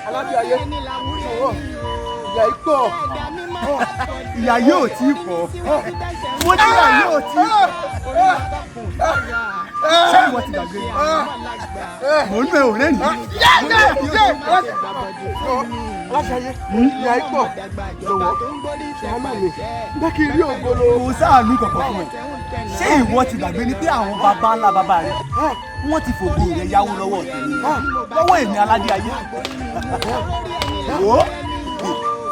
alábíàyé ìyá ìpọ̀ ìyá yóò tí pọ̀ mo ní ìyá yóò tí ṣé ìwọ ti gbàgbé mò ń bẹ òrẹ́ nì. aláṣayé ìyá ìpọ̀ lọ́wọ́ ṣàánú mi bẹ́ẹ̀ kí n rí ògbóló. kò sáànù kankan fún ẹ ṣé ìwọ ti gbàgbé ni pé àwọn baba ńlá baba rẹ wọ́n ti fògbó rẹ yáwó lọ́wọ́ tèmi lọ́wọ́ èmi aládé ayé.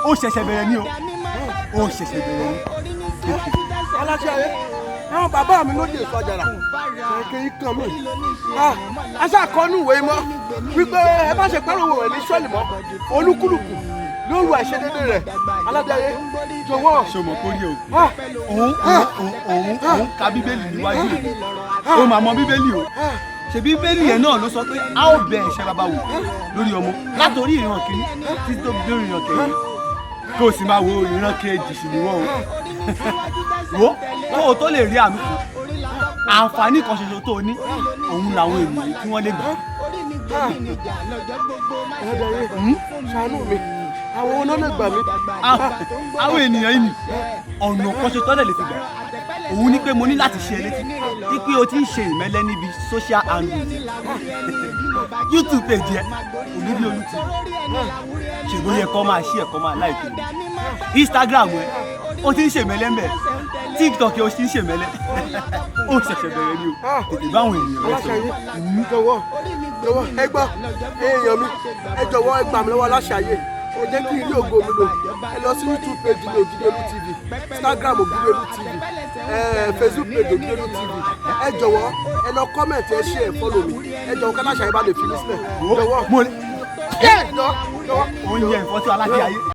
ó ṣẹ̀ṣẹ̀ bẹ̀rẹ̀ ni ó ṣẹ̀ṣẹ̀ bẹ̀rẹ̀ ni. aláṣayé àwọn bàbá mi ló dé ìsọjàrà kẹ̀kẹ́ yìí kàn mí aṣáàkọ́nù ìwé mọ́ wípé ẹ bá ṣe pẹ́rù wò rẹ̀ ní sọ́ọ̀lì mọ́ olúkúlùkù ló lu àìṣedédé rẹ̀ aládàáyé jọ̀wọ́. ṣọmọ kórìí òun ka bíbélì níwájú rẹ̀ ó máa mọ bíbélì o ṣe bíbélì yẹn náà ló sọ pé a ó bẹ ẹ̀ṣẹ̀ bàbá wò lórí ọmọ látòrí ìran kìíní títí tó dórí ìran kejì kó o sì máa wo ìran kejì sí ni wọ́n o wo kó o tó lè rí àmì kan àǹfààní kan ṣoṣo tó o ní òun làwọn ènìyàn tí wọ́n lè gbà. ṣàánú mi àwọn onáná gbà mí. àwọn ènìyàn yìí ni ọ̀nà kan ṣe tọ́lẹ̀ lè fi gbà òun ni pé mo ní láti ṣe elétí wípé o ti ń ṣe ìmẹ́lẹ́ níbi social handles YouTube page ẹ Ogidiolu TV ṣègbó yẹ kọ́ máa ṣí ẹ̀kọ́ máa láìpẹ́ Instagram ẹ o ti ń ṣe ìmẹ́lẹ́ mbẹ́ TikTok ẹ o ti ń ṣe ìmẹ́lẹ́ ó ṣẹ̀ṣẹ̀ bẹ̀rẹ̀ ni o tètè báwọn ènìyàn rẹ sọ. jọ̀wọ́ ẹ gbọ́ èèyàn mi ẹ jọ̀wọ́ ẹ gbà mí lọ́wọ́ Aláṣayé ẹ jẹ́ kí n rí ògo mi lò ẹ lọ sí YouTube page ní Ogidiolu TV Instagram Ogidiolu TV Facebook page Ogidiolu TV ẹ jọ̀wọ́ ẹ lọ comment ẹ share ẹ follow mi ẹ jọ̀wọ́ kí Aláṣayé bá lè fi mí sílẹ̀ jọ̀wọ́. mo ní ó ń yẹ ìfọ́sí aládé ayé.